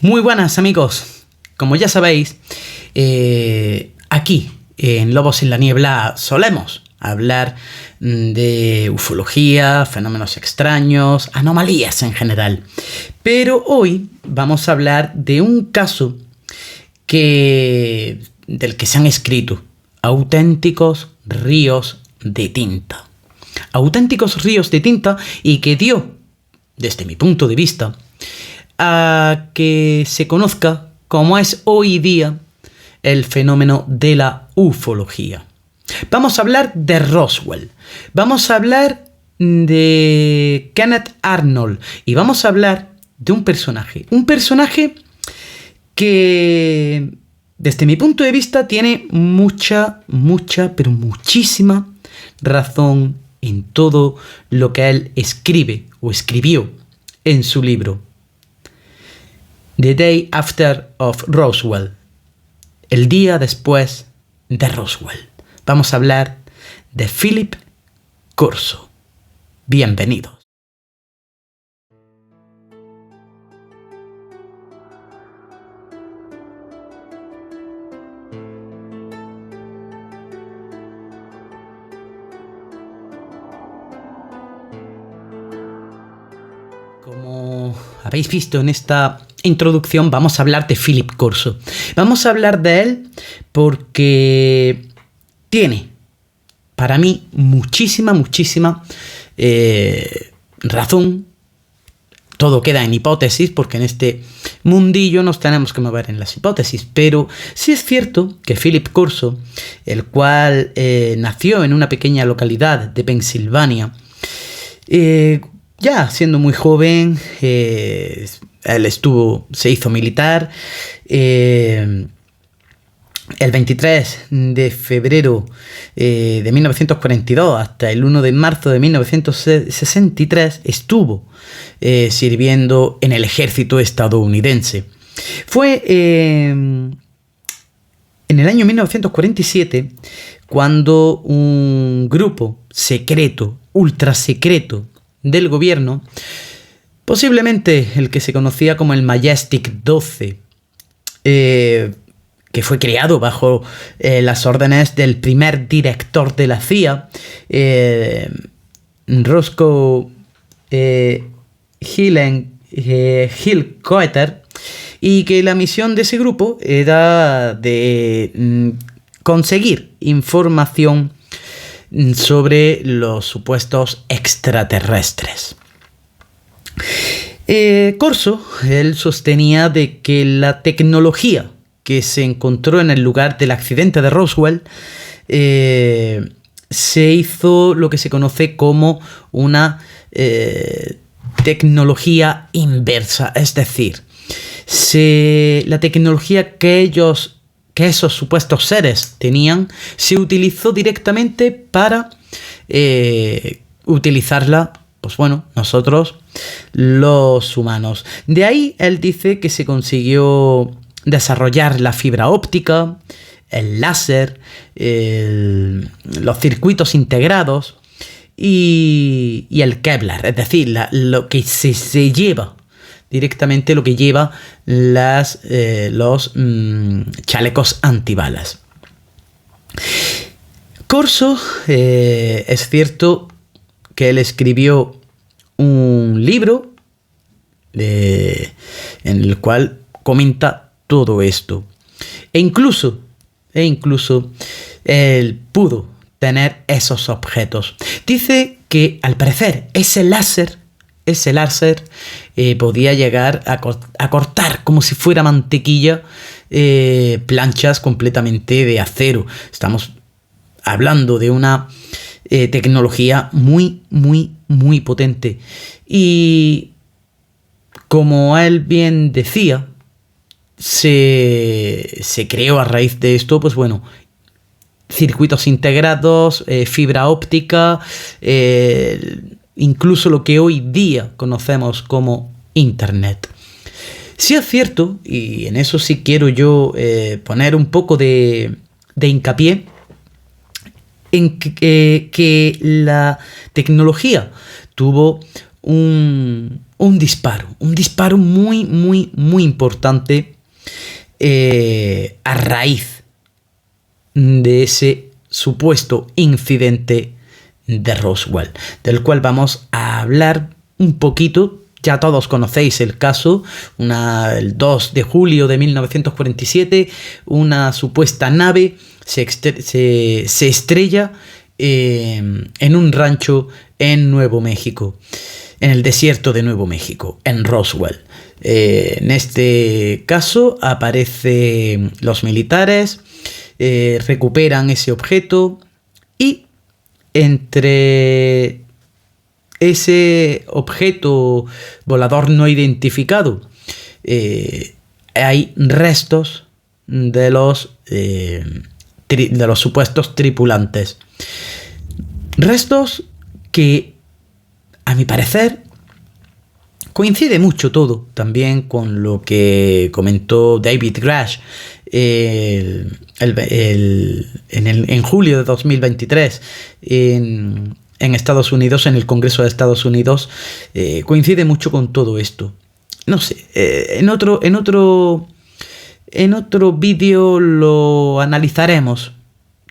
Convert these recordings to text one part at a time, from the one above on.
Muy buenas amigos, como ya sabéis, aquí en Lobos en la Niebla solemos hablar de ufología, fenómenos extraños, anomalías en general. Pero hoy vamos a hablar de un caso del que se han escrito auténticos ríos de tinta. Auténticos ríos de tinta y que dio, desde mi punto de vista, a que se conozca como es hoy día el fenómeno de la ufología. Vamos a hablar de Roswell, vamos a hablar de Kenneth Arnold y vamos a hablar de un personaje que desde mi punto de vista tiene pero muchísima razón en todo lo que él escribe o escribió en su libro The Day After of Roswell, el día después de Roswell. Vamos a hablar de Philip Corso. Bienvenidos. Como habéis visto en esta introducción, vamos a hablar de Philip Corso. Vamos a hablar de él porque tiene, para mí, muchísima razón. Todo queda en hipótesis, porque en este mundillo nos tenemos que mover en las hipótesis. Pero sí es cierto que Philip Corso, el cual nació en una pequeña localidad de Pensilvania, ya siendo muy joven, él se hizo militar. El 23 de febrero de 1942 hasta el 1 de marzo de 1963 estuvo sirviendo en el ejército estadounidense. Fue en el año 1947 cuando un grupo secreto, ultra secreto del gobierno, posiblemente el que se conocía como el Majestic 12, que fue creado bajo las órdenes del primer director de la CIA, Roscoe Hillcoater, y que la misión de ese grupo era de conseguir información sobre los supuestos extraterrestres. Corso, él sostenía de que la tecnología que se encontró en el lugar del accidente de Roswell se hizo lo que se conoce como una tecnología inversa, es decir, la tecnología que esos supuestos seres tenían se utilizó directamente para utilizarla, pues bueno, nosotros los humanos. De ahí él dice que se consiguió desarrollar la fibra óptica, el láser, los circuitos integrados y el Kevlar, es decir, lo que se lleva directamente, lo que lleva los chalecos antibalas. Corso, es cierto que él escribió un libro en el cual comenta todo esto. E incluso él pudo tener esos objetos. Dice que al parecer ese láser podía llegar a cortar como si fuera mantequilla planchas completamente de acero. Estamos hablando de una tecnología muy potente. Y como él bien decía, se creó a raíz de esto, pues bueno, circuitos integrados, fibra óptica, incluso lo que hoy día conocemos como Internet. Sí es cierto, y en eso sí quiero yo poner un poco de hincapié, en que la tecnología tuvo un un disparo muy, muy, muy importante a raíz de ese supuesto incidente de Roswell, del cual vamos a hablar un poquito. Ya todos conocéis el caso, el 2 de julio de 1947, una supuesta nave se estrella en un rancho en Nuevo México, en el desierto de Nuevo México, en Roswell. En este caso aparecen los militares, recuperan ese objeto y entre ese objeto volador no identificado hay restos de los supuestos tripulantes. Restos que, a mi parecer, coincide mucho todo también con lo que comentó David Grush en julio de 2023 en Estados Unidos, en el Congreso de Estados Unidos. Coincide mucho con todo esto. No sé, en otro vídeo lo analizaremos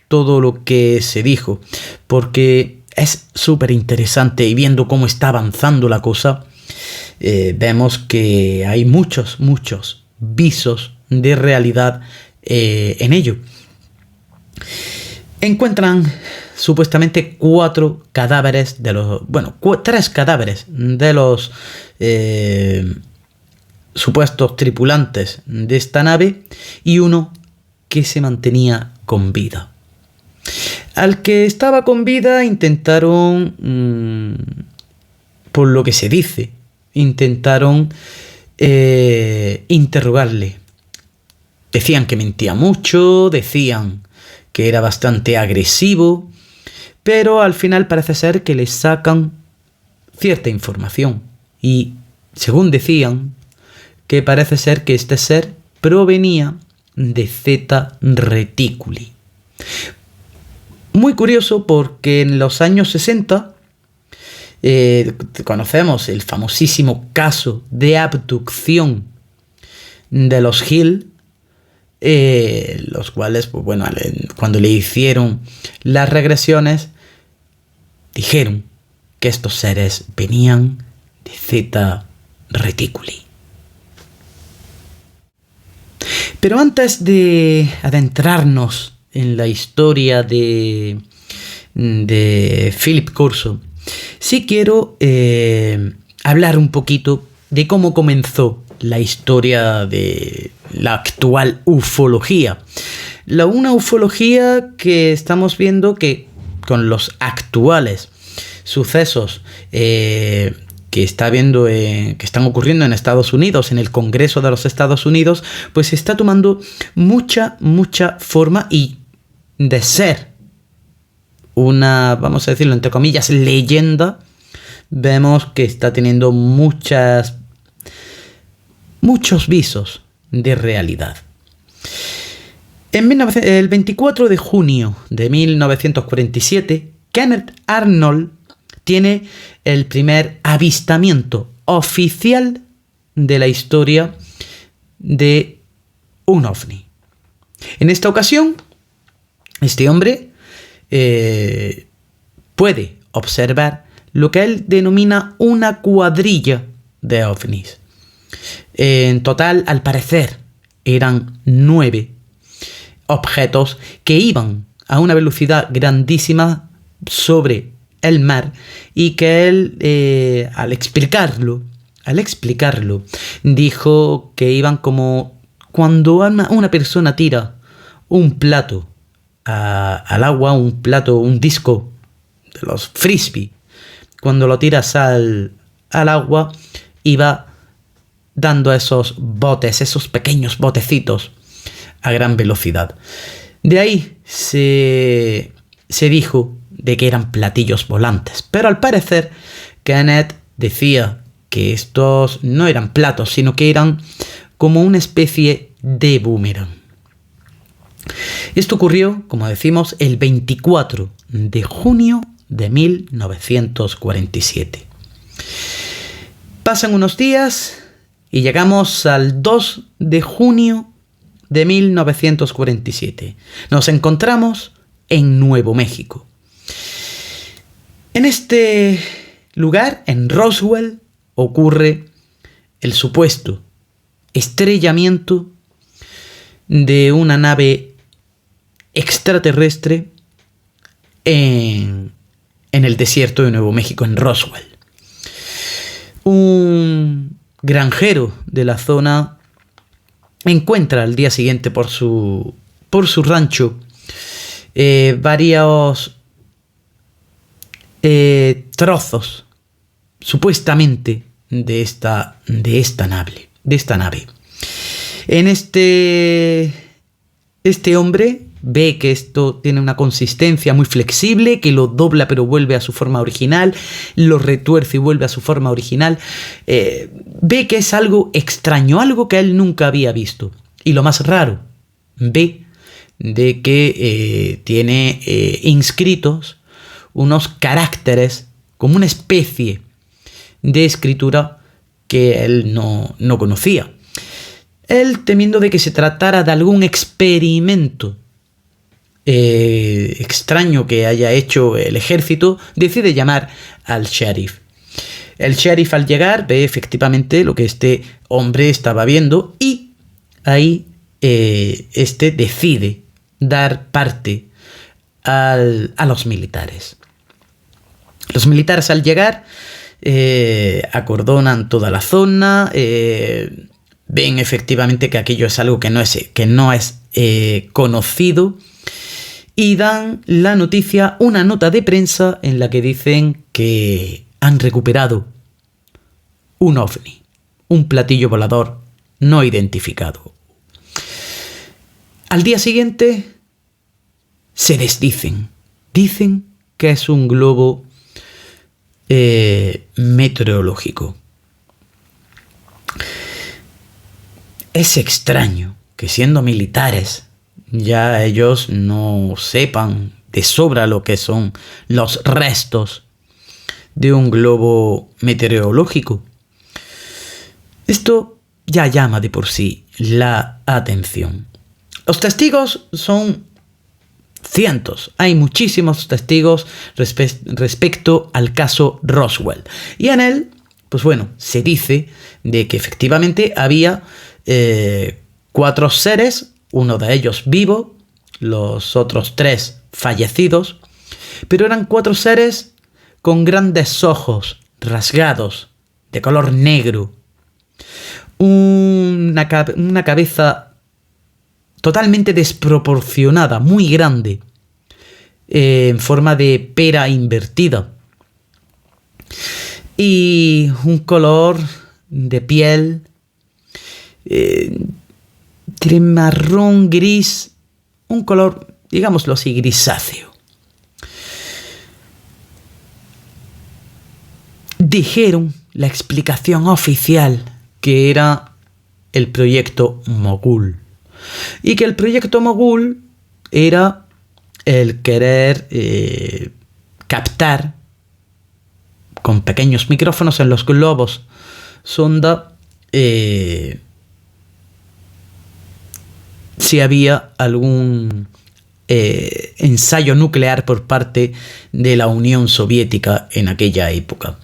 todo lo que se dijo, porque es súper interesante, y viendo cómo está avanzando la cosa, vemos que hay muchos visos de realidad en ello. Encuentran supuestamente 4 cadáveres tres cadáveres de los supuestos tripulantes de esta nave, y uno que se mantenía con vida. Al que estaba con vida intentaron, por lo que se dice, interrogarle. Decían que mentía mucho, decían que era bastante agresivo, pero al final parece ser que le sacan cierta información, y según decían, que parece ser que este ser provenía de Zeta Reticuli. Muy curioso, porque en los años 60 conocemos el famosísimo caso de abducción de los Hill, los cuales, pues bueno, cuando le hicieron las regresiones, dijeron que estos seres venían de Zeta Reticuli. Pero antes de adentrarnos en la historia de Philip Corso, sí quiero hablar un poquito de cómo comenzó la historia de la actual ufología. Una ufología que estamos viendo que con los actuales sucesos que están ocurriendo en Estados Unidos, en el Congreso de los Estados Unidos, pues está tomando mucha forma, y de ser una, vamos a decirlo entre comillas, leyenda, vemos que está teniendo muchos visos de realidad. El 24 de junio de 1947, Kenneth Arnold tiene el primer avistamiento oficial de la historia de un ovni. En esta ocasión, este hombre puede observar lo que él denomina una cuadrilla de ovnis. En total, al parecer, eran 9 objetos que iban a una velocidad grandísima sobre el mar, y que él, al explicarlo, dijo que iban como cuando una persona tira un plato al agua, un disco de los frisbee, cuando lo tiras al agua, iba dando esos pequeños botecitos a gran velocidad. De ahí se dijo de que eran platillos volantes, pero al parecer Kenneth decía que estos no eran platos, sino que eran como una especie de boomerang. Esto ocurrió, como decimos, el 24 de junio de 1947. Pasan unos días y llegamos al 2 de junio de 1947. Nos encontramos en Nuevo México. En este lugar, en Roswell, ocurre el supuesto estrellamiento de una nave extraterrestre en el desierto de Nuevo México, en Roswell. Un granjero de la zona encuentra al día siguiente por su rancho varios trozos supuestamente de esta nave. En este hombre ve que esto tiene una consistencia muy flexible, que lo dobla pero vuelve a su forma original, lo retuerce y vuelve a su forma original. Ve que es algo extraño, algo que él nunca había visto. Y lo más raro, ve de que tiene inscritos unos caracteres como una especie de escritura que él no conocía. Él, temiendo de que se tratara de algún experimento extraño que haya hecho el ejército, decide llamar al sheriff. El sheriff, al llegar, ve efectivamente lo que este hombre estaba viendo y ahí este decide dar parte a los militares. Los militares, al llegar, acordonan toda la zona, ven efectivamente que aquello es algo que no es conocido, y dan la noticia, una nota de prensa en la que dicen que han recuperado un ovni, un platillo volador no identificado. Al día siguiente se desdicen, dicen que es un globo meteorológico. Es extraño que, siendo militares, ya ellos no sepan de sobra lo que son los restos de un globo meteorológico. Esto ya llama de por sí la atención. Los testigos son cientos. Hay muchísimos testigos respecto al caso Roswell. Y en él, pues bueno, se dice de que efectivamente había 4 seres, uno de ellos vivo, los otros 3 fallecidos, pero eran 4 seres con grandes ojos rasgados, de color negro, una cabeza totalmente desproporcionada, muy grande, en forma de pera invertida, y un color de piel marrón gris, un color, digámoslo así, grisáceo. Dijeron la explicación oficial que era el proyecto Mogul, y que el proyecto Mogul era el querer captar con pequeños micrófonos en los globos sonda si había algún ensayo nuclear por parte de la Unión Soviética en aquella época.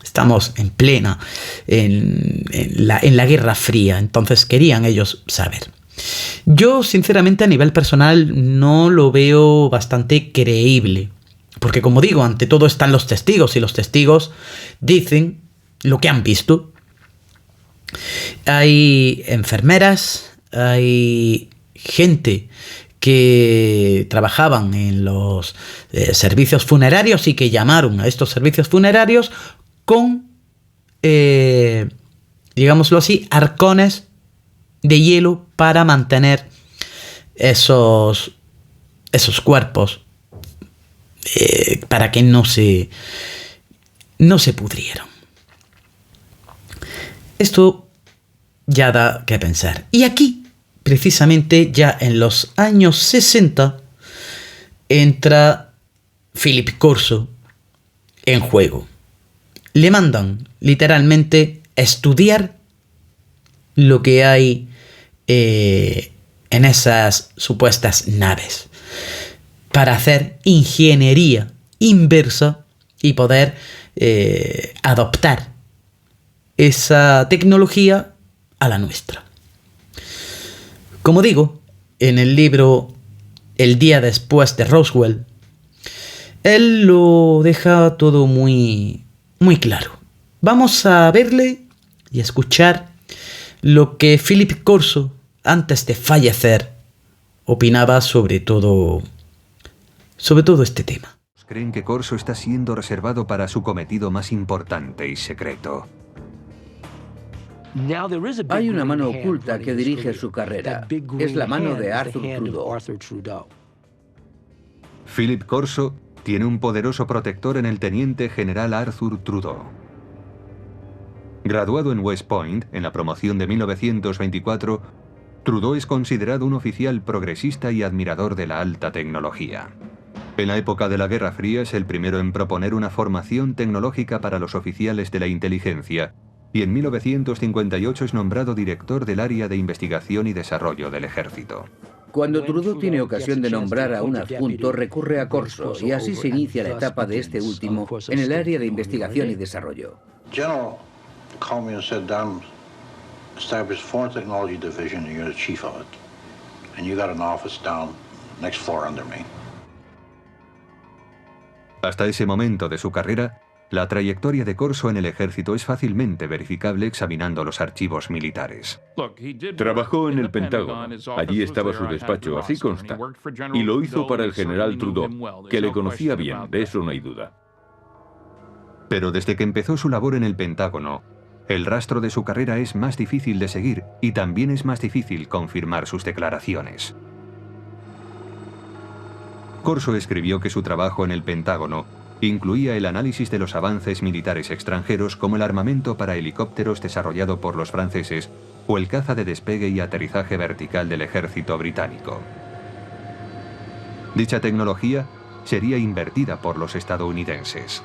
Estamos en plena, en la Guerra Fría, entonces querían ellos saber. Yo, sinceramente, a nivel personal, no lo veo bastante creíble, porque, como digo, ante todo están los testigos, y los testigos dicen lo que han visto. Hay enfermeras, hay gente que trabajaban en los servicios funerarios y que llamaron a estos servicios funerarios con, digámoslo así, arcones de hielo para mantener esos cuerpos para que no se pudrieran. Esto ya da que pensar. Y aquí, precisamente, ya en los años 60, entra Philip Corso en juego. Le mandan literalmente estudiar lo que hay en esas supuestas naves, para hacer ingeniería inversa y poder adoptar esa tecnología a la nuestra. Como digo, en el libro El día después de Roswell, él lo deja todo muy, muy claro. Vamos a verle y escuchar lo que Philip Corso, antes de fallecer, opinaba sobre todo este tema. Creen que Corso está siendo reservado para su cometido más importante y secreto. Hay una mano oculta que dirige su carrera. Es la mano de Arthur Trudeau. Philip Corso tiene un poderoso protector en el teniente general Arthur Trudeau. Graduado en West Point en la promoción de 1924, Trudeau es considerado un oficial progresista y admirador de la alta tecnología. En la época de la Guerra Fría es el primero en proponer una formación tecnológica para los oficiales de la inteligencia, y en 1958 es nombrado director del área de investigación y desarrollo del ejército. Cuando Trudeau tiene ocasión de nombrar a un adjunto, recurre a Corso, y así se inicia la etapa de este último en el área de investigación y desarrollo. General called me and said, "Don, establish Foreign Technology Division and you're the chief of it. And you got an office down next floor under me." Hasta ese momento de su carrera, la trayectoria de Corso en el ejército es fácilmente verificable examinando los archivos militares. Trabajó en el Pentágono. Allí estaba su despacho, así consta. Y lo hizo para el general Trudeau, que le conocía bien, de eso no hay duda. Pero desde que empezó su labor en el Pentágono, el rastro de su carrera es más difícil de seguir y también es más difícil confirmar sus declaraciones. Corso escribió que su trabajo en el Pentágono incluía el análisis de los avances militares extranjeros como el armamento para helicópteros desarrollado por los franceses o el caza de despegue y aterrizaje vertical del ejército británico. Dicha tecnología sería invertida por los estadounidenses.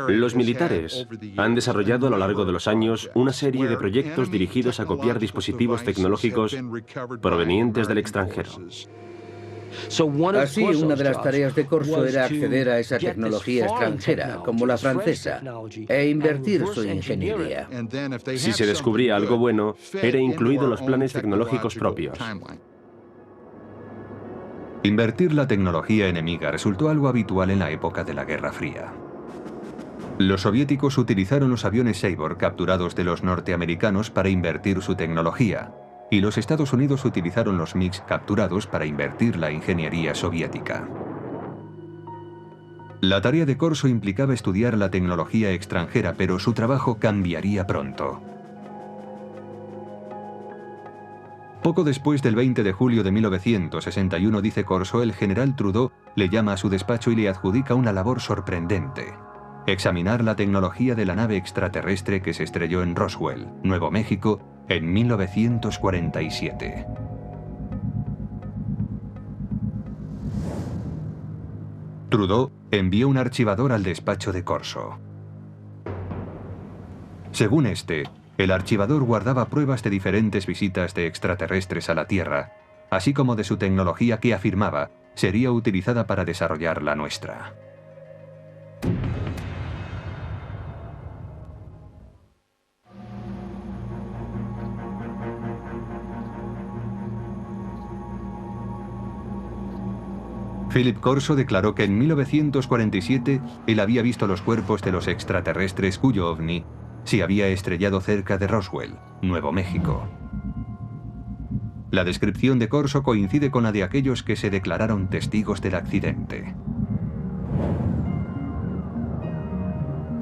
Los militares han desarrollado a lo largo de los años una serie de proyectos dirigidos a copiar dispositivos tecnológicos provenientes del extranjero. Así, una de las tareas de Corso era acceder a esa tecnología extranjera, como la francesa, e invertir su ingeniería. Si se descubría algo bueno, era incluido en los planes tecnológicos propios. Invertir la tecnología enemiga resultó algo habitual en la época de la Guerra Fría. Los soviéticos utilizaron los aviones Sabor capturados de los norteamericanos para invertir su tecnología, y los Estados Unidos utilizaron los MiGs capturados para invertir la ingeniería soviética. La tarea de Corso implicaba estudiar la tecnología extranjera, pero su trabajo cambiaría pronto. Poco después del 20 de julio de 1961, dice Corso, el general Trudeau le llama a su despacho y le adjudica una labor sorprendente: examinar la tecnología de la nave extraterrestre que se estrelló en Roswell, Nuevo México, en 1947. Trudeau envió un archivador al despacho de Corso. Según este, el archivador guardaba pruebas de diferentes visitas de extraterrestres a la Tierra, así como de su tecnología que afirmaba sería utilizada para desarrollar la nuestra. Philip Corso declaró que en 1947 él había visto los cuerpos de los extraterrestres cuyo ovni se había estrellado cerca de Roswell, Nuevo México. La descripción de Corso coincide con la de aquellos que se declararon testigos del accidente.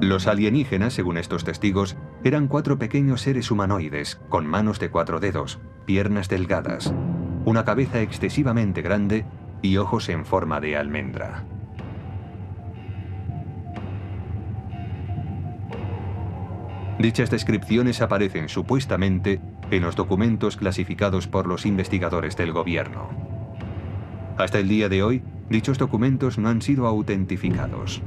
Los alienígenas, según estos testigos, eran 4 pequeños seres humanoides, con manos de 4 dedos, piernas delgadas, una cabeza excesivamente grande y ojos en forma de almendra. Dichas descripciones aparecen supuestamente en los documentos clasificados por los investigadores del gobierno. Hasta el día de hoy, dichos documentos no han sido autentificados.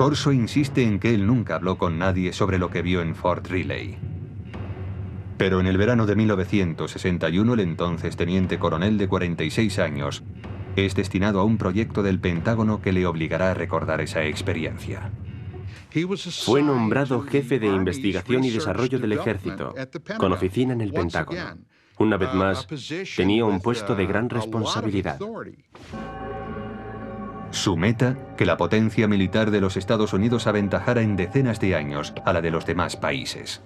Corso insiste en que él nunca habló con nadie sobre lo que vio en Fort Riley. Pero en el verano de 1961, el entonces teniente coronel de 46 años es destinado a un proyecto del Pentágono que le obligará a recordar esa experiencia. Fue nombrado jefe de investigación y desarrollo del ejército, con oficina en el Pentágono. Una vez más, tenía un puesto de gran responsabilidad. Su meta, que la potencia militar de los Estados Unidos aventajara en decenas de años a la de los demás países.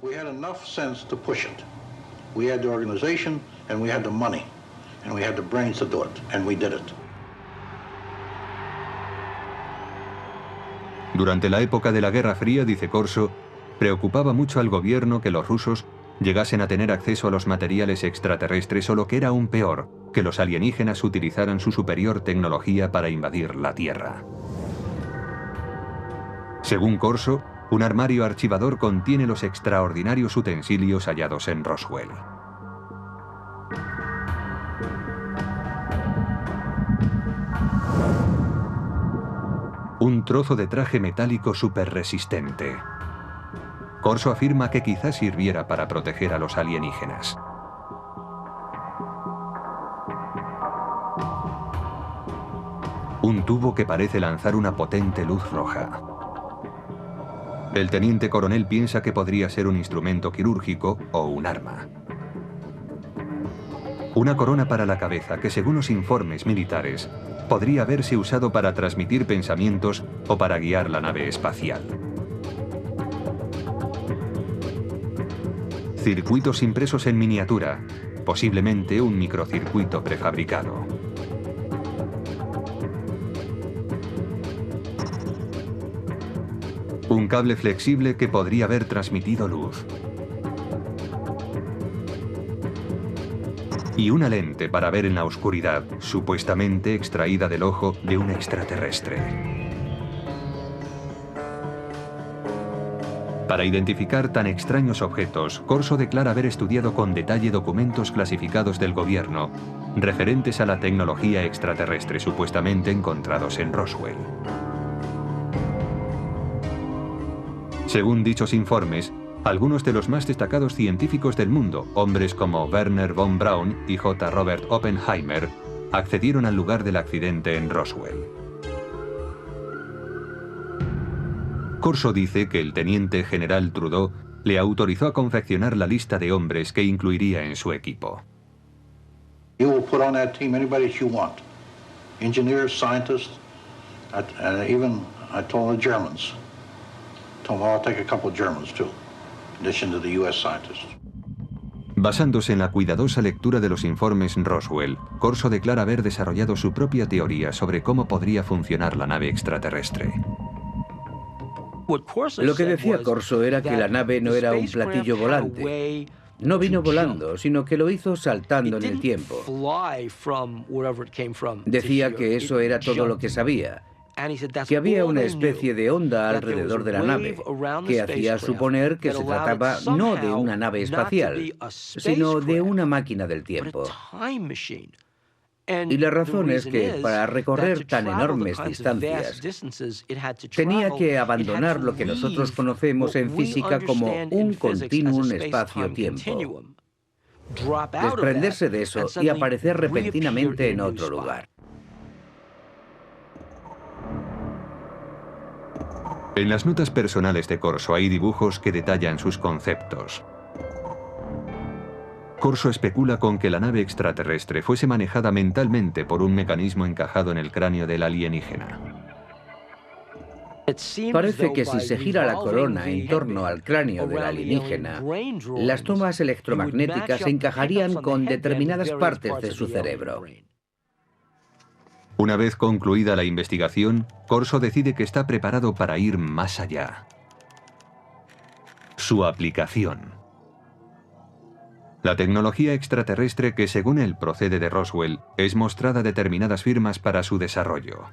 Durante la época de la Guerra Fría, dice Corso, preocupaba mucho al gobierno que los rusos llegasen a tener acceso a los materiales extraterrestres o, lo que era aún peor, que los alienígenas utilizaran su superior tecnología para invadir la Tierra. Según Corso, un armario archivador contiene los extraordinarios utensilios hallados en Roswell. Un trozo de traje metálico superresistente. Corso afirma que quizás sirviera para proteger a los alienígenas. Un tubo que parece lanzar una potente luz roja. El teniente coronel piensa que podría ser un instrumento quirúrgico o un arma. Una corona para la cabeza que, según los informes militares, podría haberse usado para transmitir pensamientos o para guiar la nave espacial. Circuitos impresos en miniatura, posiblemente un microcircuito prefabricado. Un cable flexible que podría haber transmitido luz. Y una lente para ver en la oscuridad, supuestamente extraída del ojo de un extraterrestre. Para identificar tan extraños objetos, Corso declara haber estudiado con detalle documentos clasificados del gobierno referentes a la tecnología extraterrestre supuestamente encontrados en Roswell. Según dichos informes, algunos de los más destacados científicos del mundo, hombres como Werner von Braun y J. Robert Oppenheimer, accedieron al lugar del accidente en Roswell. Corso dice que el teniente general Trudeau le autorizó a confeccionar la lista de hombres que incluiría en su equipo. You will put on that team anybody that you want. Engineers, scientists, and even I told the Germans. Told them I'll take a couple of Germans too, in addition to the US scientists. Basándose en la cuidadosa lectura de los informes Roswell, Corso declara haber desarrollado su propia teoría sobre cómo podría funcionar la nave extraterrestre. Lo que decía Corso era que la nave no era un platillo volante. No vino volando, sino que lo hizo saltando en el tiempo. Decía que eso era todo lo que sabía, que había una especie de onda alrededor de la nave, que hacía suponer que se trataba no de una nave espacial, sino de una máquina del tiempo. Y la razón es que para recorrer tan enormes distancias, tenía que abandonar lo que nosotros conocemos en física como un continuum espacio-tiempo, desprenderse de eso y aparecer repentinamente en otro lugar. En las notas personales de Corso hay dibujos que detallan sus conceptos. Corso especula con que la nave extraterrestre fuese manejada mentalmente por un mecanismo encajado en el cráneo del alienígena. Parece que si se gira la corona en torno al cráneo del alienígena, las tomas electromagnéticas se encajarían con determinadas partes de su cerebro. Una vez concluida la investigación, Corso decide que está preparado para ir más allá. Su aplicación. La tecnología extraterrestre que, según él, procede de Roswell, es mostrada a determinadas firmas para su desarrollo.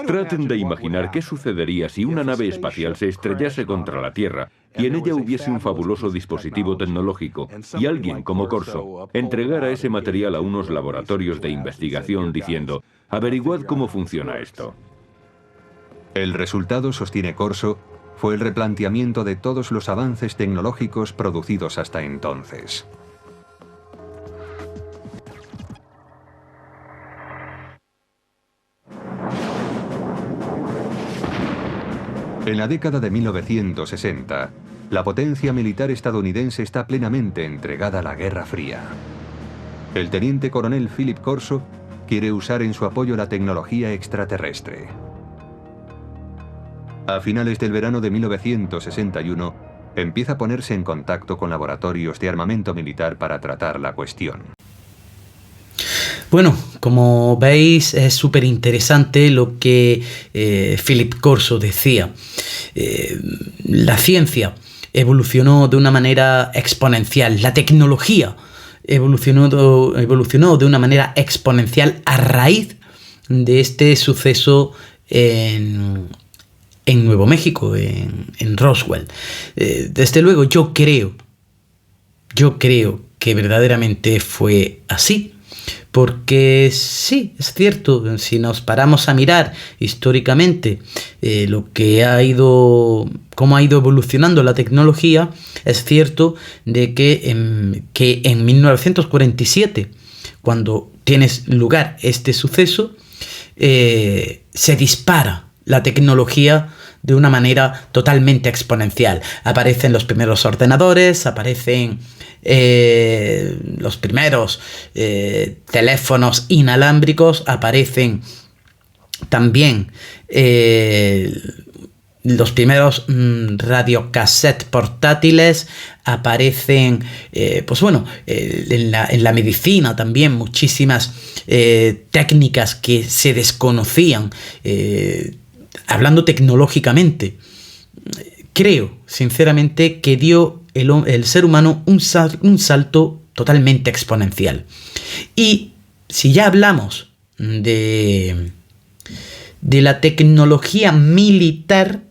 Traten de imaginar qué sucedería si una nave espacial se estrellase contra la Tierra y en ella hubiese un fabuloso dispositivo tecnológico y alguien como Corso entregara ese material a unos laboratorios de investigación diciendo: averiguad cómo funciona esto. El resultado, sostiene Corso, fue el replanteamiento de todos los avances tecnológicos producidos hasta entonces. En la década de 1960, la potencia militar estadounidense está plenamente entregada a la Guerra Fría. El teniente coronel Philip Corso quiere usar en su apoyo la tecnología extraterrestre. A finales del verano de 1961, empieza a ponerse en contacto con laboratorios de armamento militar para tratar la cuestión. Bueno, como veis, es súper interesante lo que Philip Corso decía. La ciencia evolucionó de una manera exponencial, la tecnología evolucionó de una manera exponencial a raíz de este suceso en Nuevo México, en Roswell. Desde luego, yo creo que verdaderamente fue así. Porque sí, es cierto, si nos paramos a mirar históricamente cómo ha ido evolucionando la tecnología, es cierto de que en 1947, cuando tiene lugar este suceso, se dispara la tecnología de una manera totalmente exponencial. Aparecen los primeros ordenadores, aparecen los primeros teléfonos inalámbricos, aparecen también los primeros radiocassettes portátiles, aparecen, en la medicina también muchísimas técnicas que se desconocían, hablando tecnológicamente. Creo, sinceramente, que dio el ser humano un salto totalmente exponencial. Y si ya hablamos de la tecnología militar,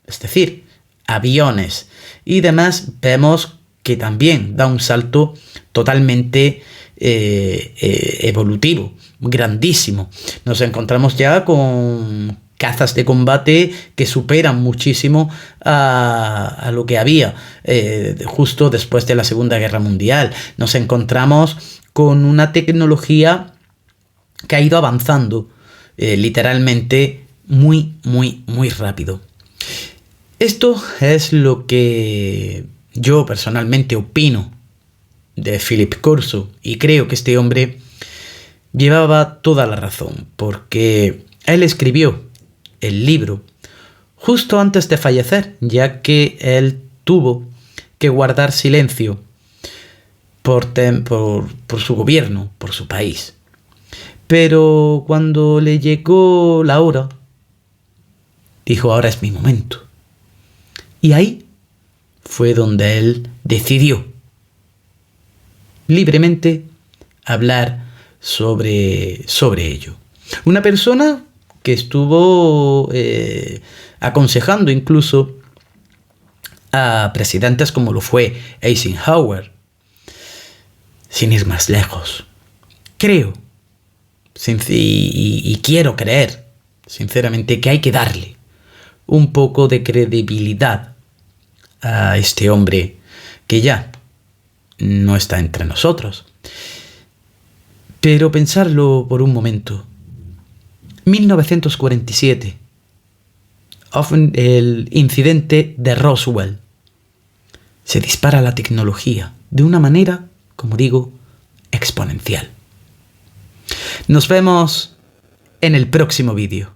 es decir, aviones y demás, vemos que también da un salto totalmente evolutivo, grandísimo. Nos encontramos ya con cazas de combate que superan muchísimo a lo que había justo después de la Segunda Guerra Mundial. Nos encontramos con una tecnología que ha ido avanzando literalmente muy, muy, muy rápido. Esto es lo que yo personalmente opino de Philip Corso, y creo que este hombre llevaba toda la razón, porque él escribió el libro justo antes de fallecer, ya que él tuvo que guardar silencio por su gobierno, por su país. Pero cuando le llegó la hora, dijo: ahora es mi momento. Y ahí fue donde él decidió libremente hablar sobre ello. Una persona que estuvo aconsejando incluso a presidentes como lo fue Eisenhower, sin ir más lejos. Creo y quiero creer sinceramente que hay que darle un poco de credibilidad a este hombre que ya no está entre nosotros. Pero pensarlo por un momento. 1947, el incidente de Roswell. Se dispara la tecnología de una manera, como digo, exponencial. Nos vemos en el próximo vídeo.